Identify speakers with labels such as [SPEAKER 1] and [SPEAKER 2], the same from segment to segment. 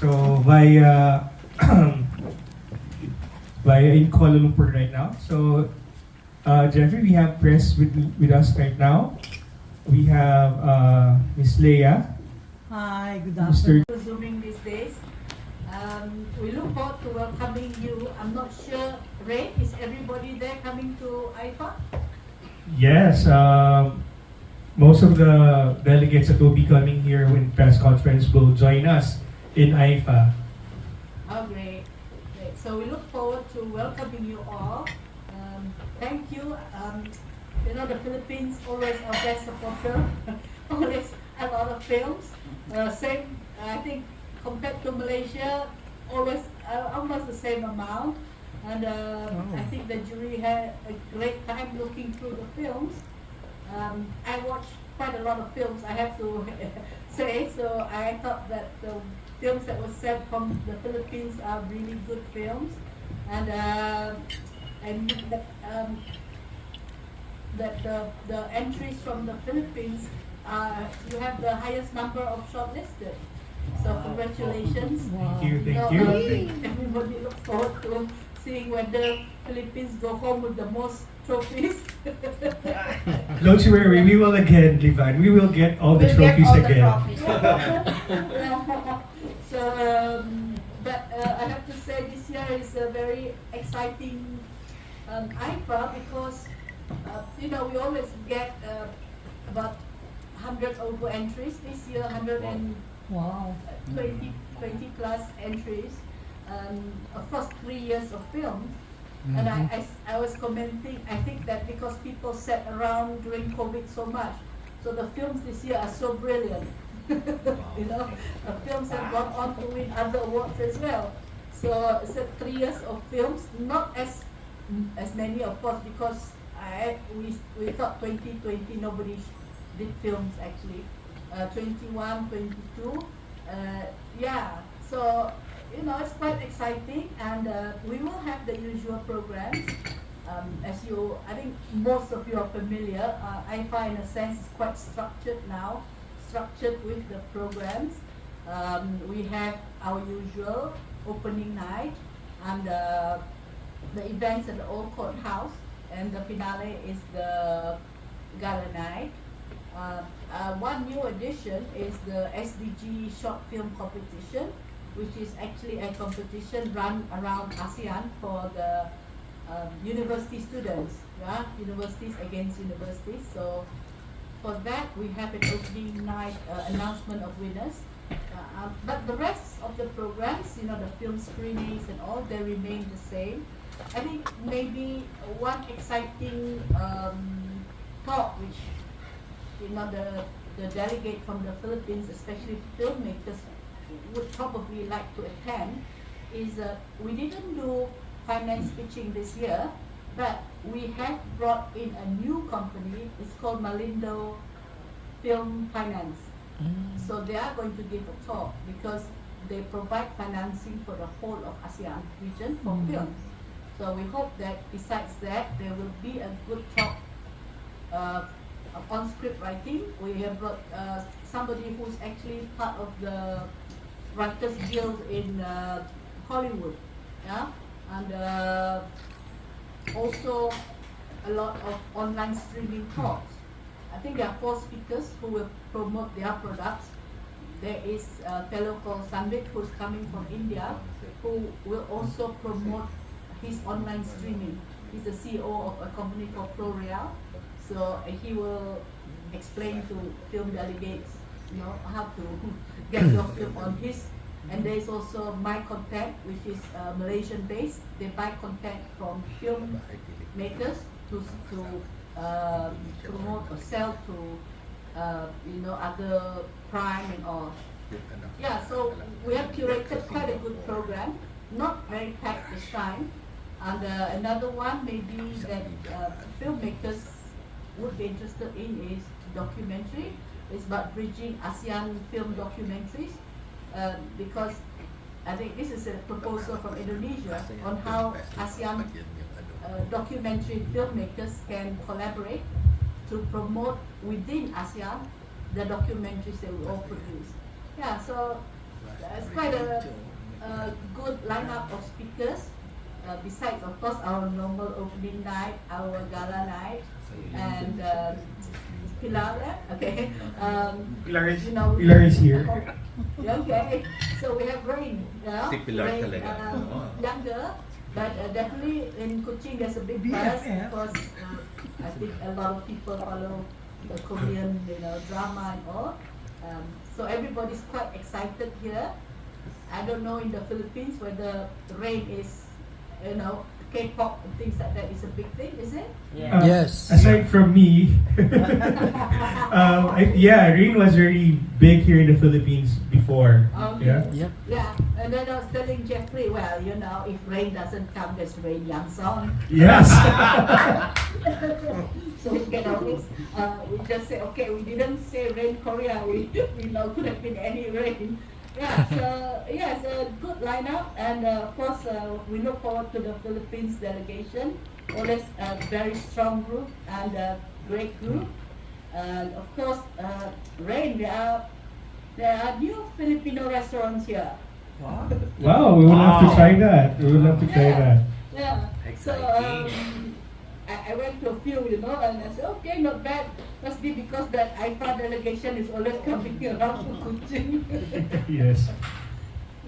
[SPEAKER 1] So via via in Kuala Lumpur right now. So Jeffrey, we have press with us right now. We have Miss Leia.
[SPEAKER 2] Hi, good
[SPEAKER 1] Mr.
[SPEAKER 2] afternoon. Zooming these days. We look forward to welcoming you. I'm not sure, Ray, is everybody there coming to AIFFA?
[SPEAKER 1] Yes, most of the delegates that will be coming here when press conference will join us in AIFFA.
[SPEAKER 2] Oh, great. Great. So we look forward to welcoming you all. Thank you. The Philippines always our best supporter. Always a lot of films. Same, I think, compared to Malaysia, always almost the same amount. And I think the jury had a great time looking through the films. I watched quite a lot of films, I have to say, so I thought that the films that were sent from the Philippines are really good films. And that the entries from the Philippines, you have the highest number of shortlisted. So congratulations.
[SPEAKER 1] Thank you.
[SPEAKER 2] Everybody looks forward to seeing whether Philippines go home with the most trophies.
[SPEAKER 1] Don't you worry, we will again, Livan. We will get all the
[SPEAKER 3] We'll
[SPEAKER 1] trophies
[SPEAKER 3] get all the
[SPEAKER 1] again.
[SPEAKER 3] trophies.
[SPEAKER 2] So, but I have to say this year is a very exciting AIFFA because we always get about 100 over entries. This year, 120
[SPEAKER 3] Wow.
[SPEAKER 2] 20 plus entries. Of course, 3 years of films. And I was commenting, I think that because people sat around during COVID so much, so the films this year are so brilliant. The films have gone on to win other awards as well. So it's 3 years of films, not as many, of course, because we thought 2020 nobody did films actually. 21, 22, yeah. So it's quite exciting, and we will have the usual programs. I think most of you are familiar. AIFFA, in a sense, is quite structured now, structured with the programs. We have our usual opening night, and the events at the Old Courthouse, and the finale is the gala night. One new addition is the SDG short film competition, which is actually a competition run around ASEAN for the university students, universities against universities. So for that, we have an opening night announcement of winners. But the rest of the programs, the film screenings and all, they remain the same. I think maybe one exciting talk, which the delegate from the Philippines, especially filmmakers, would probably like to attend, is we didn't do finance pitching this year, but we have brought in a new company. It's called Malindo Film Finance. So they are going to give a talk because they provide financing for the whole of ASEAN region for films. So we hope that besides that, there will be a good talk on script writing. We have brought somebody who's actually part of the Writers Guild in Hollywood, and also a lot of online streaming talks. I think there are 4 speakers who will promote their products. There is a fellow called Sanvik who's coming from India, who will also promote his online streaming. He's the CEO of a company called ProReal. So he will explain to film delegates, how to get your film on his. And there is also My Content, which is Malaysian based. They buy content from film makers to promote or sell to other Prime and all. Yeah, so we have curated quite a good program, not very packed this time. And another one maybe that filmmakers would be interested in is documentary. It's about bridging ASEAN film documentaries, because I think this is a proposal from Indonesia on how ASEAN documentary filmmakers can collaborate to promote within ASEAN the documentaries that we all produce. Yeah, so it's quite a good lineup of speakers. Besides, of course, our normal opening night, our gala night, and Pilar, okay.
[SPEAKER 1] Pilar is here.
[SPEAKER 2] Okay, so we have Rain,
[SPEAKER 3] Si Pilar
[SPEAKER 2] Rain,
[SPEAKER 3] talaga.
[SPEAKER 2] younger, but definitely in Kuching there's a big buzz because I think a lot of people follow the Korean, drama and all. So everybody's quite excited here. I don't know in the Philippines whether Rain is, K-pop and things like that is a big thing, is it?
[SPEAKER 4] Yes.
[SPEAKER 1] Aside from me, Rain was very big here in the Philippines before.
[SPEAKER 2] Okay.
[SPEAKER 1] Yeah.
[SPEAKER 4] Yep.
[SPEAKER 2] Yeah, and then I was telling Jeffrey, well, if Rain doesn't come, there's Rain Young Song.
[SPEAKER 1] Yes.
[SPEAKER 2] So we can always, we just say, okay, we didn't say Rain Korea, we could have been any Rain. Yeah, so it's a good lineup, and of course we look forward to the Philippines delegation. Always a very strong group and a great group, and of course Rain. There are new Filipino restaurants here.
[SPEAKER 1] Wow, we will have to try that. We will have to try that.
[SPEAKER 2] Yeah. So
[SPEAKER 3] Exciting.
[SPEAKER 2] I went to a few, and I said, okay, not bad. Must be because that AIFFA delegation is always coming around to Kuching.
[SPEAKER 1] Yes.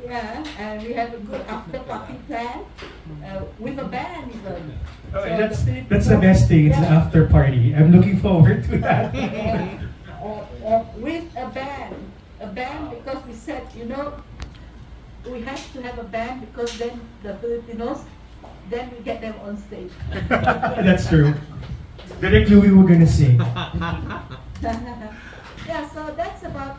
[SPEAKER 2] Yeah, and we have a good after party plan with a band even.
[SPEAKER 1] Oh,
[SPEAKER 2] So
[SPEAKER 1] and
[SPEAKER 2] the
[SPEAKER 1] that's the best thing. It's the
[SPEAKER 2] Yeah.
[SPEAKER 1] after party. I'm looking forward to that.
[SPEAKER 2] With a band because we said, we have to have a band because then the Filipinos, then we get them on stage.
[SPEAKER 1] That's true. Derek Louie we're gonna sing.
[SPEAKER 2] Yeah, so that's about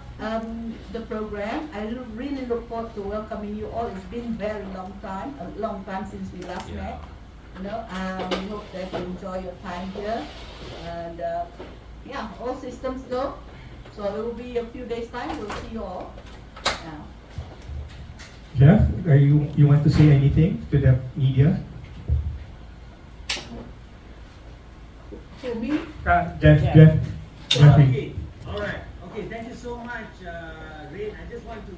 [SPEAKER 2] the program. I really look forward to welcoming you all. It's been a long time since we last met. We hope that you enjoy your time here. And all systems go. So it will be a few days time. We'll see you all.
[SPEAKER 1] Jeff, you want to say anything to the media?
[SPEAKER 2] For me,
[SPEAKER 1] Jeffrey.
[SPEAKER 5] Okay. All right. Okay. Thank you so much, Rain. I just want to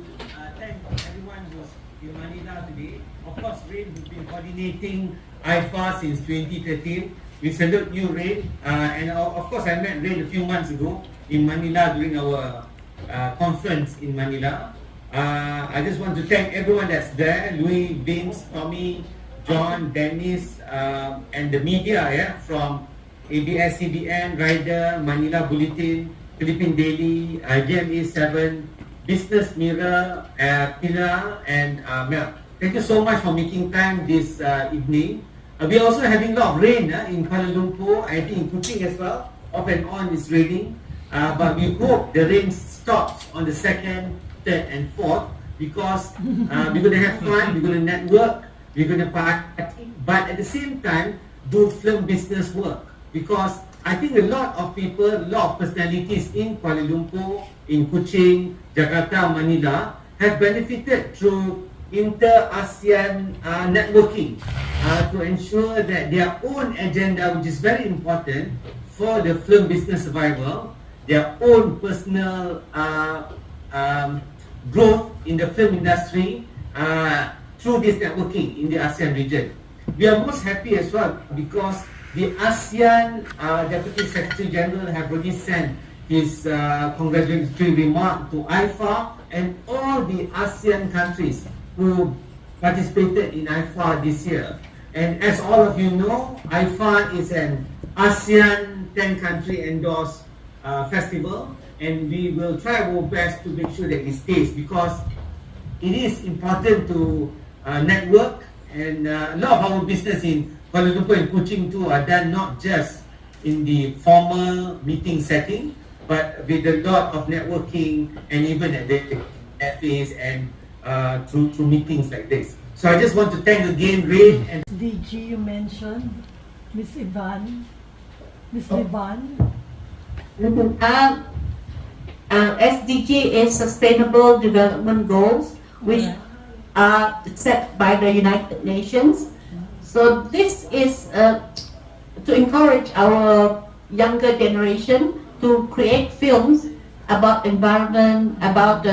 [SPEAKER 5] thank everyone who's in Manila today. Of course, Rain has been coordinating AIFFA since 2013. We salute you, Rain. And of course, I met Rain a few months ago in Manila during our conference in Manila. I just want to thank everyone that's there: Louis, Vince, Tommy, John, Dennis, and the media. From ABS-CBN, Rider, Manila Bulletin, Philippine Daily, GMA7, Business Mirror, Pilar, and Mel. Thank you so much for making time this evening. We're also having a lot of rain in Kuala Lumpur. I think in Kuching as well. Off and on it's raining. But we hope the rain stops on the 2nd, 3rd, and 4th because we're going to have fun, we're going to network, we're going to party, but at the same time, do film business work. Because I think a lot of people, a lot of personalities in Kuala Lumpur, in Kuching, Jakarta, Manila have benefited through inter-ASEAN networking to ensure that their own agenda, which is very important for the film business survival, their own personal growth in the film industry through this networking in the ASEAN region. We are most happy as well because the ASEAN Deputy Secretary General have already sent his congratulatory remark to AIFFA and all the ASEAN countries who participated in AIFFA this year. And as all of you know, AIFFA is an ASEAN 10-country endorsed festival, and we will try our best to make sure that it stays because it is important to network, and a lot of our business in Kuala Lumpur and Kuching too are done not just in the formal meeting setting, but with a lot of networking and even at the cafes and through meetings like this. So I just want to thank again Rain and
[SPEAKER 6] DG you mentioned, Miss Ivan, Miss
[SPEAKER 1] Oh.
[SPEAKER 6] Ivan.
[SPEAKER 2] SDG is Sustainable Development Goals, which are set by the United Nations. So this is to encourage our younger generation to create films about environment, about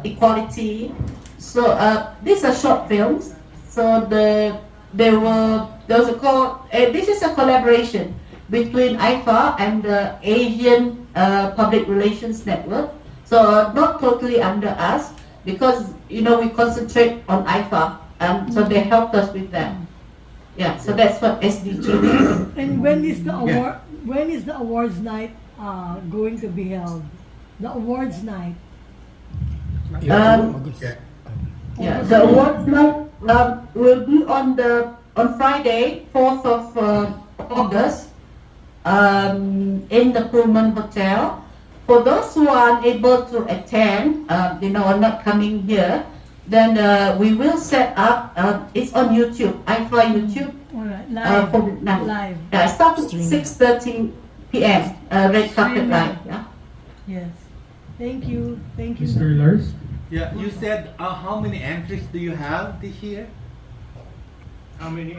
[SPEAKER 2] equality. So these are short films. So this is a collaboration between AIFFA and the Asian Public Relations Network. So not totally under us, because we concentrate on AIFFA, so they helped us with that. Yeah, so that's what SDG is.
[SPEAKER 6] And when is the award? When is the awards night going to be held? The awards night.
[SPEAKER 2] Yeah, the awards night will be on Friday, 4th of August, in the Pullman Hotel. For those who are unable to attend, are not coming here, then we will set up. It's on YouTube, AIFFA YouTube.
[SPEAKER 6] All right, live. Live.
[SPEAKER 2] Yeah, it starts at 6:30 p.m. Red carpet live. Yeah.
[SPEAKER 6] Yes. Thank you. Thank you.
[SPEAKER 1] Mr. Lars?
[SPEAKER 3] Yeah, you said how many entries do you have this year?
[SPEAKER 1] How many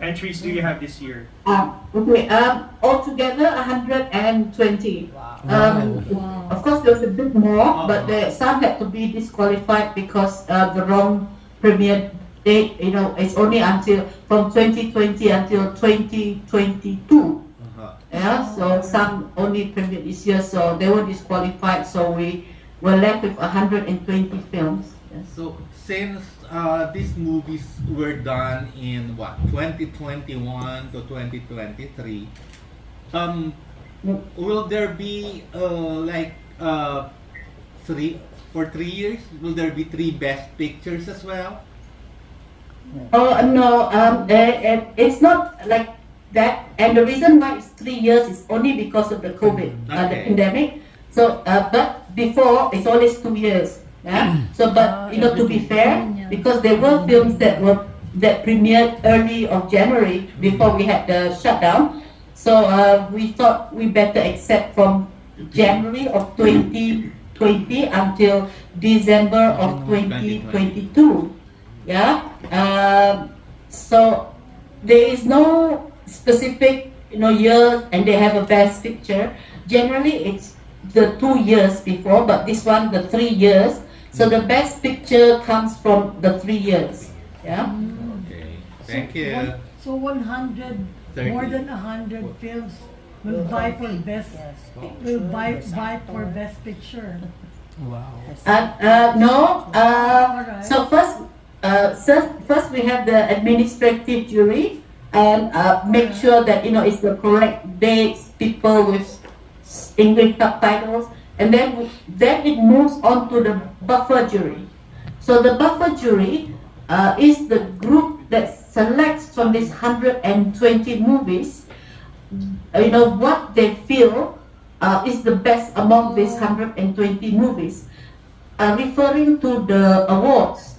[SPEAKER 2] entries
[SPEAKER 1] do you have this year?
[SPEAKER 2] Okay, altogether 120.
[SPEAKER 6] Wow.
[SPEAKER 2] Of course, there's a bit more, but some had to be disqualified because the wrong premiere date. It's only from 2020 until 2022. Yeah, so some only premiered this year, so they were disqualified. So we were left with 120 films. Yes.
[SPEAKER 3] So since these movies were done in 2021 to 2023, will there be for 3 years? Will there be 3 best pictures as well?
[SPEAKER 2] Oh no, it's not like that. And the reason why it's 3 years is only because of the COVID, the pandemic. So, but before it's always 2 years. Yeah. So, but to be fair, because there were films that premiered early of January before we had the shutdown. So we thought we better accept from January of 2020 until December of 2022. Yeah. So there is no specific year and they have a best picture. Generally, it's the 2 years before, but this one the 3 years. So the best picture comes from the 3 years. Yeah.
[SPEAKER 3] Okay. Thank you.
[SPEAKER 6] So 100,
[SPEAKER 3] 30.
[SPEAKER 6] more than 100 films will vie for best. Will vie for best picture.
[SPEAKER 1] Wow.
[SPEAKER 2] No.
[SPEAKER 6] Alright.
[SPEAKER 2] So first we have the administrative jury and make sure that it's the correct dates, people with English subtitles, and then it moves on to the buffer jury. So the buffer jury is the group that selects from these 120 movies, what they feel is the best among these 120 movies, referring to the awards.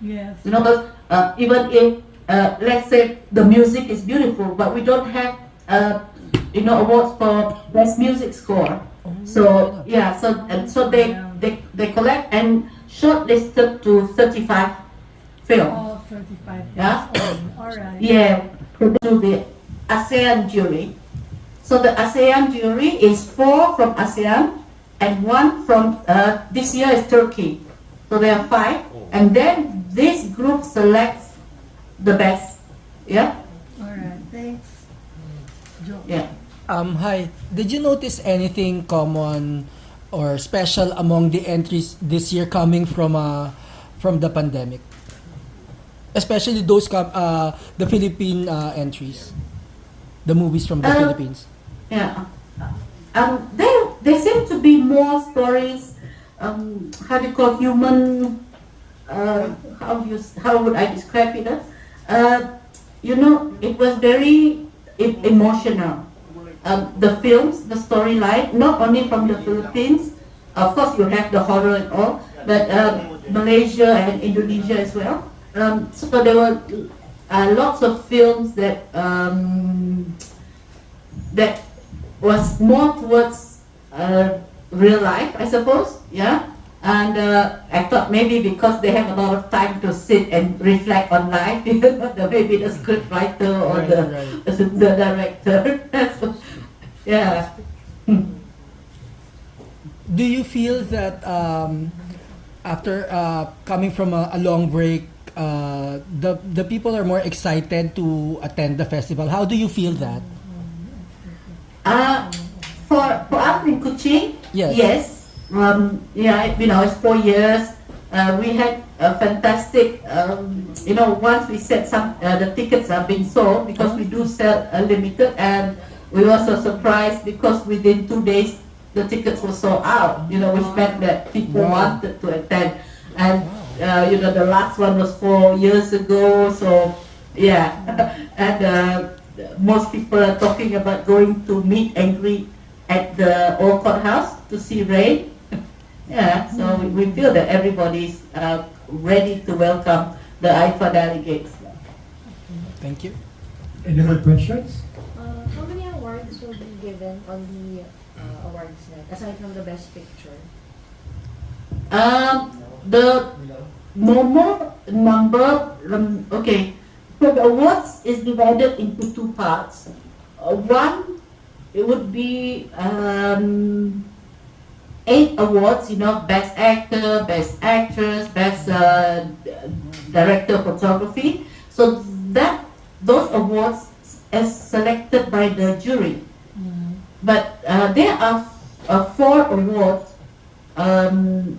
[SPEAKER 6] Yes.
[SPEAKER 2] But even if let's say the music is beautiful, but we don't have awards for best music score. So yeah, so they collect and shortlisted to 35 films.
[SPEAKER 6] All 35 films.
[SPEAKER 2] Yeah.
[SPEAKER 6] All right.
[SPEAKER 2] Yeah, to the ASEAN jury. So the ASEAN jury is 4 from ASEAN and 1 from this year is Turkey. So there are 5, and then this group selects the best. Yeah.
[SPEAKER 6] All right. Thanks. Joe.
[SPEAKER 2] Yeah.
[SPEAKER 4] Hi. Did you notice anything common or special among the entries this year coming from the pandemic? Especially those the Philippine entries, the movies from the Philippines.
[SPEAKER 2] Yeah. There seem to be more stories. How do you call human? How would I describe it? It was very emotional. The films, the storyline, not only from the Philippines. Of course, you have the horror and all, but Malaysia and Indonesia as well. So there were lots of films that was more towards real life, I suppose. Yeah. And I thought maybe because they have a lot of time to sit and reflect on life, maybe the script writer or the director. Yeah.
[SPEAKER 4] do you feel that after coming from a long break, the people are more excited to attend the festival? How do you feel that?
[SPEAKER 2] For us in Kuching,
[SPEAKER 4] Yes.
[SPEAKER 2] yes. Yeah, it's 4 years. We had a fantastic, once we said the tickets are being sold because we do sell limited, and we were so surprised because within 2 days the tickets were sold out, which meant that people
[SPEAKER 4] Wow.
[SPEAKER 2] wanted to attend. And, the last one was 4 years ago, so yeah. And most people are talking about going to meet and greet at the old courthouse to see Rain. Yeah, so we feel that everybody's ready to welcome the AIFFA delegates.
[SPEAKER 4] Thank you.
[SPEAKER 1] Any more questions?
[SPEAKER 7] How many awards will be given on the awards night, aside from the best picture?
[SPEAKER 2] The normal number, okay, so the awards is divided into two parts. One, it would be 8 awards, best actor, best actress, best director of photography. So those awards as selected by the jury. But there are 4 awards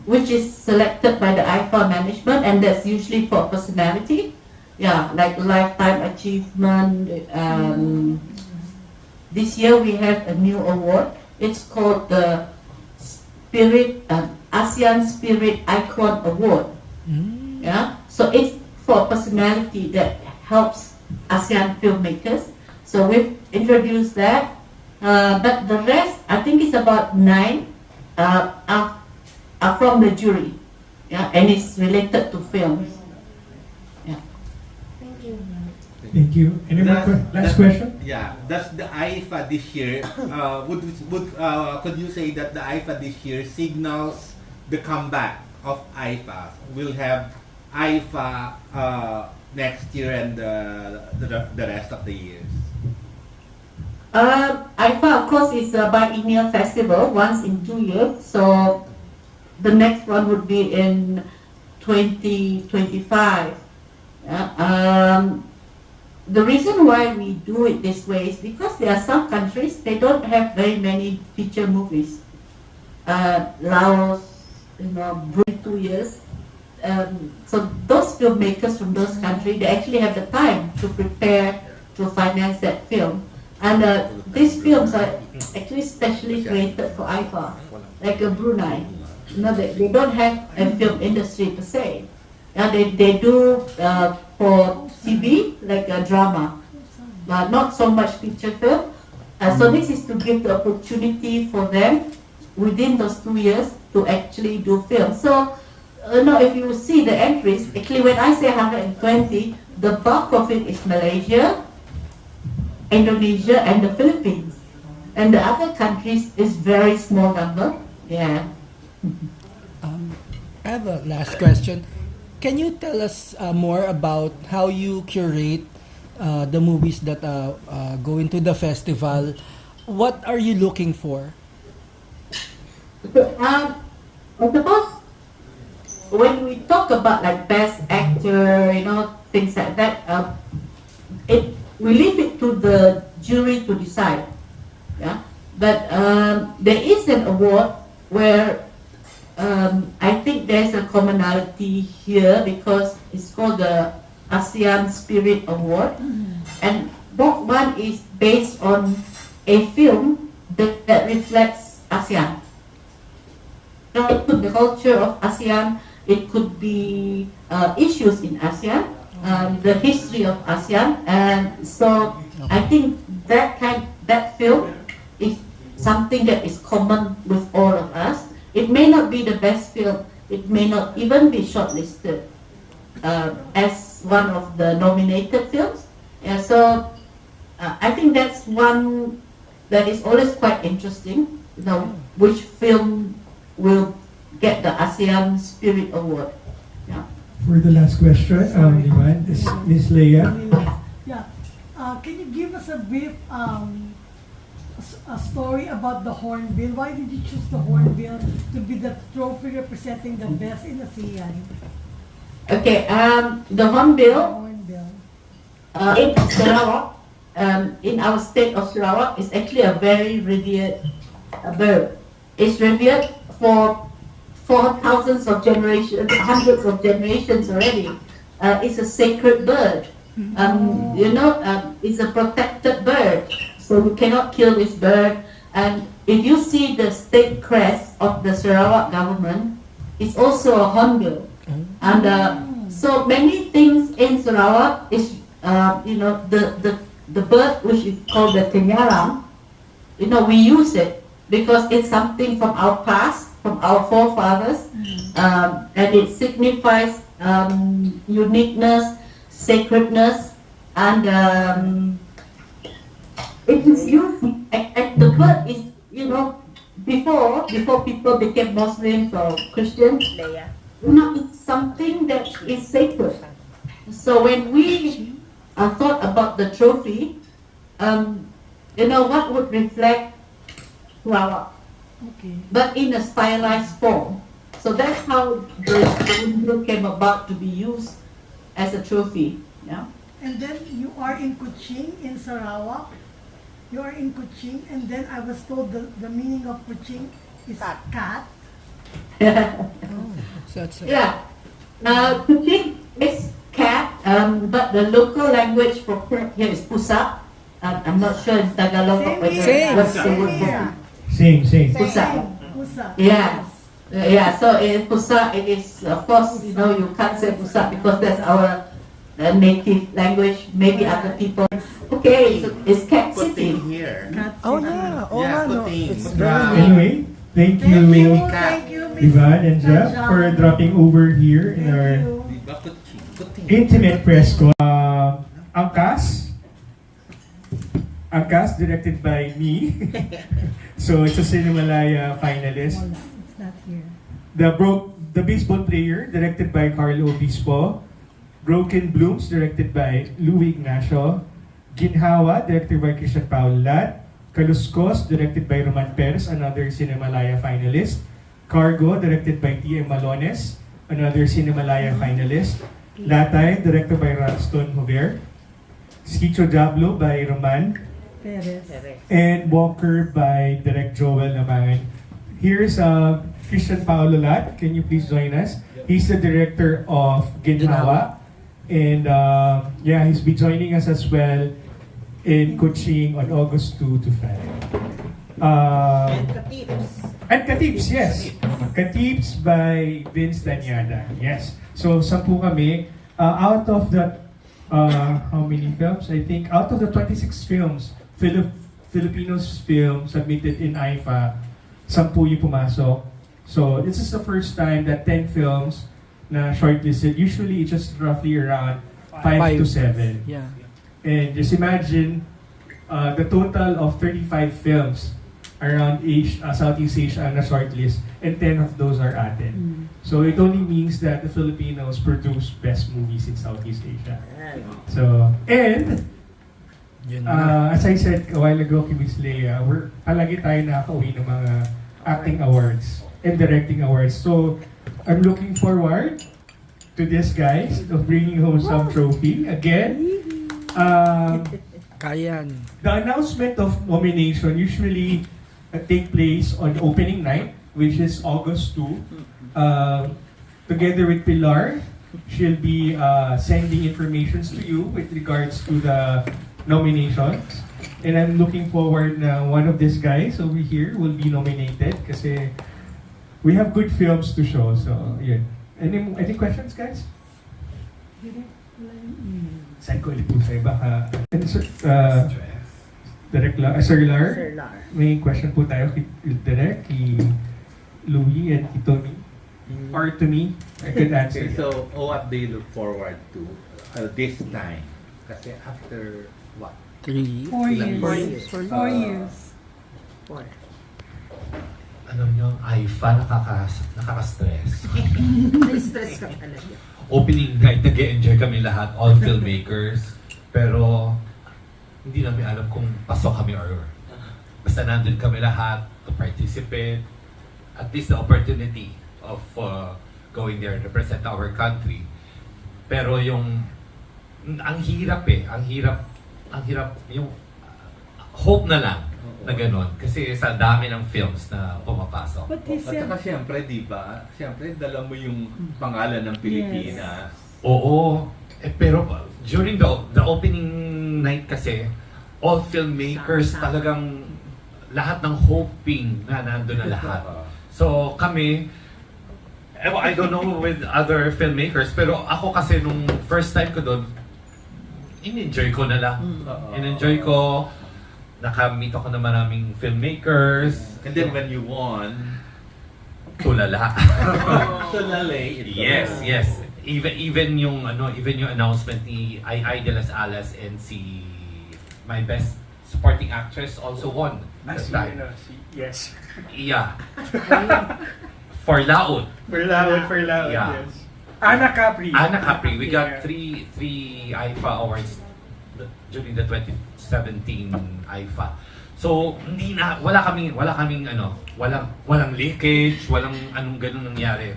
[SPEAKER 2] which is selected by the AIFFA management, and that's usually for personality. Yeah, like lifetime achievement. This year we have a new award. It's called the ASEAN Spirit Icon Award. Yeah, so it's for personality that helps ASEAN filmmakers. So we've introduced that, but the rest, I think it's about 9, are from the jury. Yeah, and it's related to films. Yeah.
[SPEAKER 7] Thank you.
[SPEAKER 1] Thank you. Any more last question?
[SPEAKER 3] Yeah. Does the AIFFA this year could you say that the AIFFA this year signals the comeback of AIFFA? We'll have AIFFA next year and the rest of the years.
[SPEAKER 2] AIFFA, of course, is a biennial festival once in 2 years. So the next one would be in 2025. The reason why we do it this way is because there are some countries, they don't have very many feature movies. Laos, Brunei 2 years. So those filmmakers from those countries, they actually have the time to prepare to finance that film. And these films are actually specially created for AIFFA, like Brunei. They don't have a film industry per se. They do for TV, like a drama, but not so much feature film. So this is to give the opportunity for them within those 2 years to actually do film. So, if you see the entries, actually when I say 120, the bulk of it is Malaysia, Indonesia, and the Philippines. And the other countries is very small number. Yeah.
[SPEAKER 4] I have a last question. Can you tell us more about how you curate the movies that go into the festival? What are you looking for?
[SPEAKER 2] I suppose when we talk about like best actor, things like that, we leave it to the jury to decide. Yeah, but there is an award where I think there's a commonality here because it's called the ASEAN Spirit Award, and that one is based on a film that reflects ASEAN. The culture of ASEAN, it could be issues in ASEAN, the history of ASEAN, and so I think that film is something that is common with all of us. It may not be the best film, it may not even be shortlisted as one of the nominated films. Yeah, so I think that's one that is always quite interesting, which film will get the ASEAN Spirit Award. Yeah.
[SPEAKER 1] For the last question, is Ms. Leia.
[SPEAKER 6] Yeah. Can you give us a brief a story about the hornbill. Why did you choose the hornbill to be the trophy representing the best in ASEAN?
[SPEAKER 2] Okay, the
[SPEAKER 6] The
[SPEAKER 2] hornbill
[SPEAKER 6] hornbill.
[SPEAKER 2] in Sarawak, in our state of Sarawak, is actually a very revered bird. It's revered for thousands of generations, hundreds of generations already. It's a sacred bird. It's a protected bird, so you cannot kill this bird. And if you see the state crest of the Sarawak government, it's also a hornbill. And so many things in Sarawak is, the bird which is called the tenyarang, we use it because it's something from our past, from our forefathers, and it signifies uniqueness, sacredness, and it is used, and the bird is, before people became Muslims or Christians, it's something that is sacred. So when we thought about the trophy, what would reflect Sarawak,
[SPEAKER 6] Okay.
[SPEAKER 2] but in a stylized form. So that's how the window came about to be used as a trophy. Yeah.
[SPEAKER 6] And then you are in Kuching, in Sarawak. You are in Kuching, and then I was told the meaning of Kuching is cat.
[SPEAKER 4] So that's
[SPEAKER 2] Yeah. Kuching is cat, but the local language for cat here is pusa. I'm not sure in Tagalog whether
[SPEAKER 4] Same.
[SPEAKER 2] what's the word for
[SPEAKER 6] Yeah.
[SPEAKER 1] Same.
[SPEAKER 2] pusa.
[SPEAKER 6] Pusa.
[SPEAKER 2] Yeah. Yeah, so in pusa, it is, of course, you can't say pusa because that's our native language, maybe other people. Okay, so it's cat city.
[SPEAKER 3] Putting here.
[SPEAKER 6] Cat
[SPEAKER 4] Oh
[SPEAKER 6] city.
[SPEAKER 4] yeah, oh
[SPEAKER 3] Yeah,
[SPEAKER 4] no,
[SPEAKER 3] Kuching.
[SPEAKER 4] it's
[SPEAKER 3] Wow.
[SPEAKER 4] very
[SPEAKER 1] Anyway, thank
[SPEAKER 6] Thank you,
[SPEAKER 1] you,
[SPEAKER 6] thank you, Miss
[SPEAKER 1] Ivan and Jeff,
[SPEAKER 6] Tajam.
[SPEAKER 1] for dropping over here in
[SPEAKER 6] Thank
[SPEAKER 1] our
[SPEAKER 6] you.
[SPEAKER 3] Diba, Kuching?
[SPEAKER 1] intimate press ko. Angkas, directed by me. So it's a Cinemalaya finalist.
[SPEAKER 6] Wala, it's not here.
[SPEAKER 1] The Baseball Player, directed by Carlo Obispo. Broken Blooms, directed by Louis Ignacio. Ginhawa, directed by Christian Paul Lat. Kaluskos, directed by Roman Perez, another Cinemalaya finalist. Cargo, directed by T.M. Malones, another Cinemalaya finalist. Latay, directed by Ranston Jover. Skicho Diablo by Roman.
[SPEAKER 6] Perez.
[SPEAKER 1] And Walker by Direct Joel Namangan. Here's Christian Paolo Lat. Can you please join us? He's the director of Ginhawa. And he's be joining us as well in Kuching on August 2 to 5. And Katips, yes. Katips by Vince Danyada. Yes. So, 10 kami. Out of the, how many films? I think out of the 26 films, Filipinos film submitted in AIFFA, 10 yung pumasok. So, this is the first time that 10 films na shortlisted. Usually, it's just roughly around 5 to 7.
[SPEAKER 4] Yeah.
[SPEAKER 1] And just imagine the total of 35 films around Southeast Asia na shortlist, and 10 of those are atin. So it only means that the Filipinos produce best movies in Southeast Asia. So, and
[SPEAKER 4] Yun na.
[SPEAKER 1] as I said a while ago kay Miss Leia, palagi tayo nakaka-uwi ng mga acting awards and directing awards. So, I'm looking forward to this, guys, of bringing home some trophy. Again,
[SPEAKER 4] Kayan.
[SPEAKER 1] the announcement of nomination usually take place on opening night, which is August 2. Together with Pilar, she'll be sending informations to you with regards to the nominations. And I'm looking forward na one of these guys over here will be nominated kasi we have good films to show. So, yun. Any questions, guys? Saan ko ulit po sa'yo? Baka... Sir Lar, may question po tayo kay Direk, kay Louie, and kay Tommy. Or to me, I could answer.
[SPEAKER 3] Okay, so what do you look forward to this time? Kasi after what?
[SPEAKER 4] 3.
[SPEAKER 6] 4
[SPEAKER 3] Ilang
[SPEAKER 6] years.
[SPEAKER 3] years?
[SPEAKER 6] 4 years.
[SPEAKER 8] Alam niyo, ang AIFFA nakaka-stress.
[SPEAKER 7] Stress ka talaga.
[SPEAKER 8] Opening night, nag-enjoy kami lahat, all filmmakers. Pero, hindi namin alam kung pasok kami or basta nandun kami lahat to participate, at least the opportunity of going there and represent our country. Pero yung ang hirap yung hope na lang na gano'n kasi sa dami ng films na pumapasok.
[SPEAKER 6] But he
[SPEAKER 3] At
[SPEAKER 6] said,
[SPEAKER 3] saka siyempre, di ba? Siyempre, dala mo yung pangalan ng Pilipinas.
[SPEAKER 8] Oo, pero during the opening night kasi, all filmmakers talagang lahat ng hoping na nandun na lahat. So kami, I don't know with other filmmakers, pero ako kasi nung first time ko doon, in-enjoy ko na lang. In-enjoy ko, nakamit ako ng maraming filmmakers.
[SPEAKER 3] And then when you won,
[SPEAKER 8] Tulala.
[SPEAKER 3] Tulale.
[SPEAKER 8] Yes. Even yung announcement ni Ai de las Alas and si my best supporting actress also won that time.
[SPEAKER 1] Yes.
[SPEAKER 8] Yeah. For Laot.
[SPEAKER 1] For Laot,
[SPEAKER 8] Yeah.
[SPEAKER 1] yes. Ana Capri.
[SPEAKER 8] We got three AIFFA awards during the 2017 AIFFA. So walang leakage, walang anong ganun nangyari.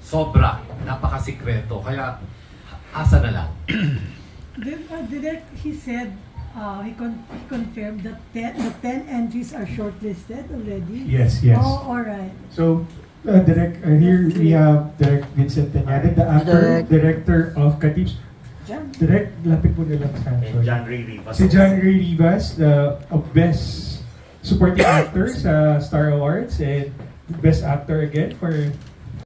[SPEAKER 8] Sobra, napakasikreto. Kaya asa na lang.
[SPEAKER 6] he said, he confirmed that the 10 entries are shortlisted already.
[SPEAKER 1] Yes.
[SPEAKER 6] Oh, all right.
[SPEAKER 1] So, here we have Direk Vincent Tanyada, the actor, director of Katips. Direk, lapit po nila sa
[SPEAKER 9] John Ray Rivas.
[SPEAKER 1] Si John Ray Rivas, the best supporting actor sa Star Awards and best actor again for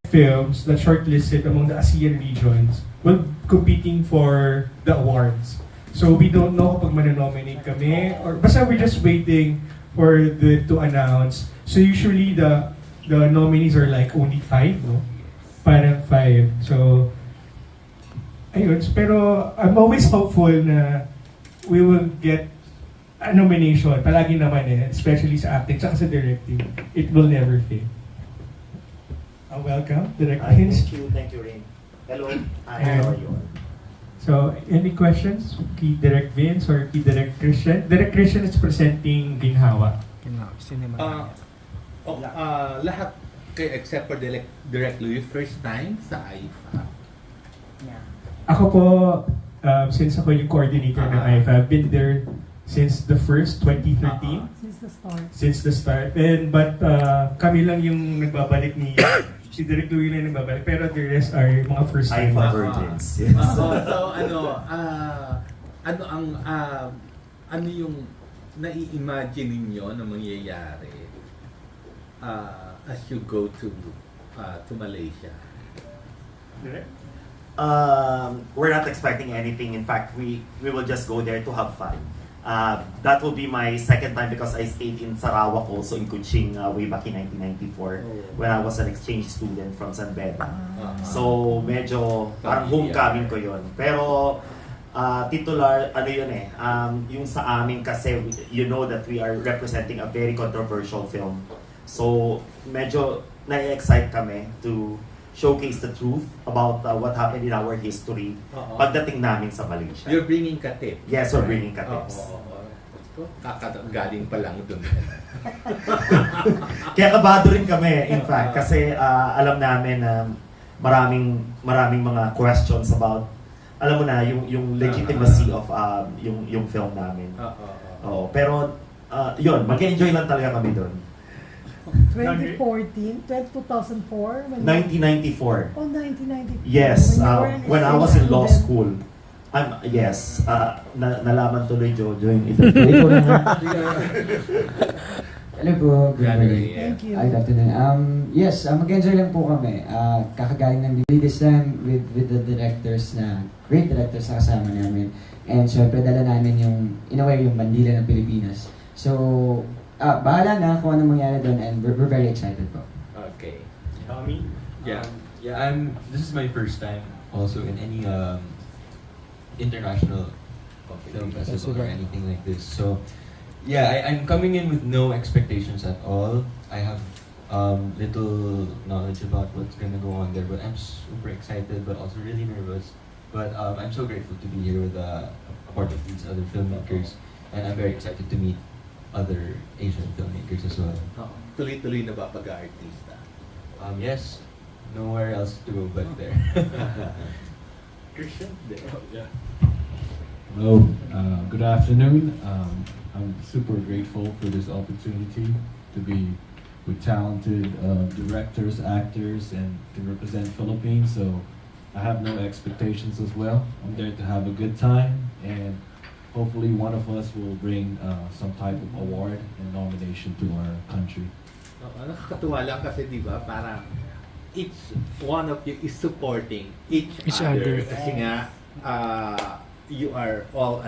[SPEAKER 1] films that shortlisted among the ASEAN regions while competing for the awards. So we don't know kapag mananominate kami or basta we're just waiting for to announce. So usually the nominees are like only 5, no? Parang 5. So ayun, pero I'm always hopeful na we will get a nomination. Palagi naman especially sa acting tsaka sa directing. It will never fail. Welcome, Direk Vince.
[SPEAKER 9] Thank you, Rain. Hello, hi,
[SPEAKER 1] Hi.
[SPEAKER 9] how are you?
[SPEAKER 1] So, any questions? Key Direk Vince or Key Direk Christian? Direk Christian is presenting Ginhawa.
[SPEAKER 3] Lahat kayo except for Direct Louis, first time sa AIFFA.
[SPEAKER 1] Ako po, since ako yung coordinator ng AIFFA, I've been there since the first 2013. Since the start. But kami lang yung nagbabalik ni si Direk Louie lang yung nagbabalik. Pero the rest are mga first time.
[SPEAKER 9] AIFFA virgins. Yes.
[SPEAKER 3] So ano yung nai-imagine ninyo na mangyayari as you go to Malaysia?
[SPEAKER 1] Direk?
[SPEAKER 9] We're not expecting anything. In fact, we will just go there to have fun. That will be my second time because I stayed in Sarawak also in Kuching way back in 1994 when I was an exchange student from San Beda. So medyo parang homecoming ko yun. Pero titular, yung sa amin kasi you know that we are representing a very controversial film. So medyo na-excite kami to showcase the truth about what happened in our history pagdating namin sa Malaysia.
[SPEAKER 3] You're bringing Katip.
[SPEAKER 9] Yes, we're bringing Katips.
[SPEAKER 3] Galing pa lang dun.
[SPEAKER 9] Kaya kabado rin kami, in fact, kasi alam namin na maraming mga questions about, alam mo na, yung legitimacy of yung film namin. Pero, yun, mag-enjoy lang talaga kami doon.
[SPEAKER 6] 2004?
[SPEAKER 9] 1994.
[SPEAKER 6] Oh, 1994.
[SPEAKER 9] Yes, when I was in law
[SPEAKER 6] student.
[SPEAKER 9] school. Yes, nalaman tuloy Jojo yung ito. Ikaw na nga.
[SPEAKER 10] Hello po, good morning.
[SPEAKER 6] Thank you.
[SPEAKER 10] Good afternoon. Yes, mag-enjoy lang po kami. Kakagaling ng DVD this time with the directors na, great directors na kasama namin. And syempre, dala namin yung, in a way, yung bandila ng Pilipinas. So, bahala na kung anong mangyari doon and we're very excited po.
[SPEAKER 3] Okay.
[SPEAKER 1] Tommy?
[SPEAKER 3] Yeah.
[SPEAKER 11] This is my first time also in any international film festival or anything like this. So, yeah, I'm coming in with no expectations at all. I have little knowledge about what's gonna go on there, but I'm super excited, but also really nervous. But I'm so grateful to be here with a part of these other filmmakers, and I'm very excited to meet other Asian filmmakers as well.
[SPEAKER 3] Tuloy-tuloy na ba pag-artista?
[SPEAKER 11] Yes, nowhere else to go but there.
[SPEAKER 3] Christian?
[SPEAKER 12] Hello, good afternoon. I'm super grateful for this opportunity to be with talented directors, actors, and to represent Philippines. So I have no expectations as well. I'm there to have a good time, and hopefully one of us will bring some type of award and nomination to our country.
[SPEAKER 3] Nakakatuwa lang kasi di ba parang each one of you is supporting each
[SPEAKER 4] other.
[SPEAKER 3] Kasi nga you are all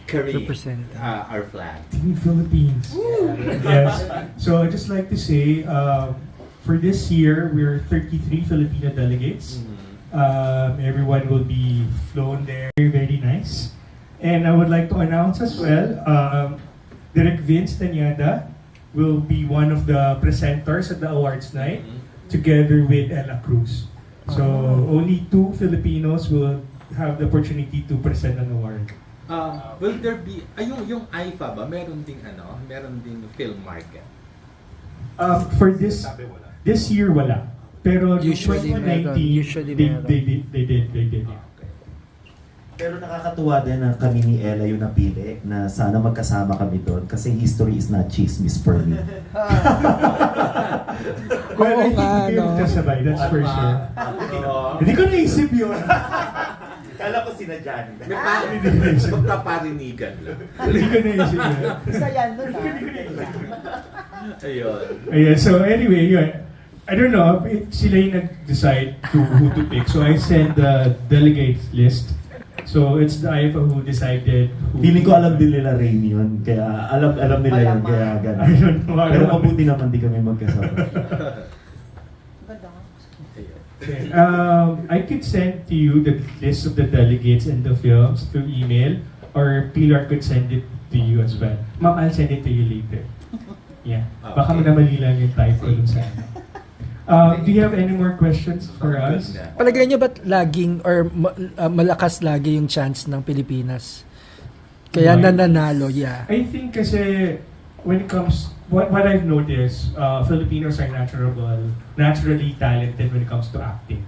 [SPEAKER 3] carrying
[SPEAKER 4] Represent.
[SPEAKER 3] our flag.
[SPEAKER 1] Team Philippines. Yes. So I'd just like to say, for this year, we're 33 Filipino delegates. Everyone will be flown there. Very, very nice. And I would like to announce as well, Direk Vince Tanyada will be one of the presenters at the awards night, together with Ella Cruz. So only 2 Filipinos will have the opportunity to present an award.
[SPEAKER 3] Will there be yung AIFFA ba meron ding film market?
[SPEAKER 1] For this year wala. Pero
[SPEAKER 4] Usually
[SPEAKER 1] 2019,
[SPEAKER 4] meron. Usually meron.
[SPEAKER 1] they did.
[SPEAKER 9] Pero nakakatuwa din na kami ni Ella yung napili na sana magkasama kami doon kasi history is not chismis for me.
[SPEAKER 1] Well, I think
[SPEAKER 4] nga,
[SPEAKER 1] we will
[SPEAKER 4] no?
[SPEAKER 1] kasabay, that's for sure. Hindi ko naisip yun.
[SPEAKER 9] Kala ko sinadya nila.
[SPEAKER 3] Magkaparinigan lang.
[SPEAKER 1] Hindi ko naisip yun.
[SPEAKER 6] Isa yan doon
[SPEAKER 3] Ayun.
[SPEAKER 1] Ayan, so anyway, yun. I don't know, sila yung nag-decide who to pick. So I sent the delegates list. So it's the AIFFA who decided who.
[SPEAKER 9] Feeling ko alam din nila Rain yun. Kaya alam nila yun. Kaya
[SPEAKER 1] I
[SPEAKER 9] gano'n.
[SPEAKER 1] don't know.
[SPEAKER 9] Pero mabuti naman di kami magkasama.
[SPEAKER 1] Okay. I could send to you the list of the delegates and the films through email, or Pilar could send it to you as well. Ma'am, I'll send it to you later. Yeah. Baka namali lang yung typo dun sa ano. Do you have any more questions for us?
[SPEAKER 4] Palagay niyo ba't laging or malakas lagi yung chance ng Pilipinas? Kaya nananalo, yeah.
[SPEAKER 1] I think kasi when it comes, what I've noticed, Filipinos are naturally talented when it comes to acting.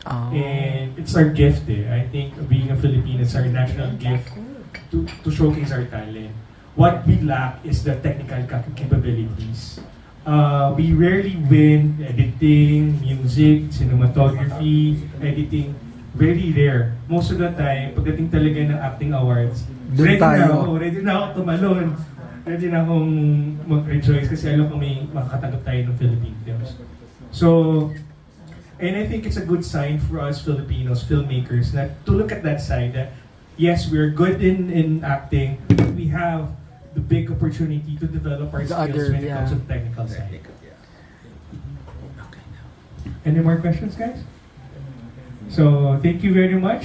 [SPEAKER 4] Oh.
[SPEAKER 1] And it's our gift I think being a Filipino is our national gift to showcase our talent. What we lack is the technical capabilities. We rarely win editing, music, cinematography, editing. Very rare. Most of the time, pagdating talaga ng acting awards, ready na ako tumalon. Ready na akong mag-rejoice kasi alam ko may makakatanggap tayo ng Philippine films. So, and I think it's a good sign for us Filipinos, filmmakers, to look at that side that yes, we're good in acting, but we have the big opportunity to develop our skills when it comes to the technical side. Any more questions, guys? So, thank you very much.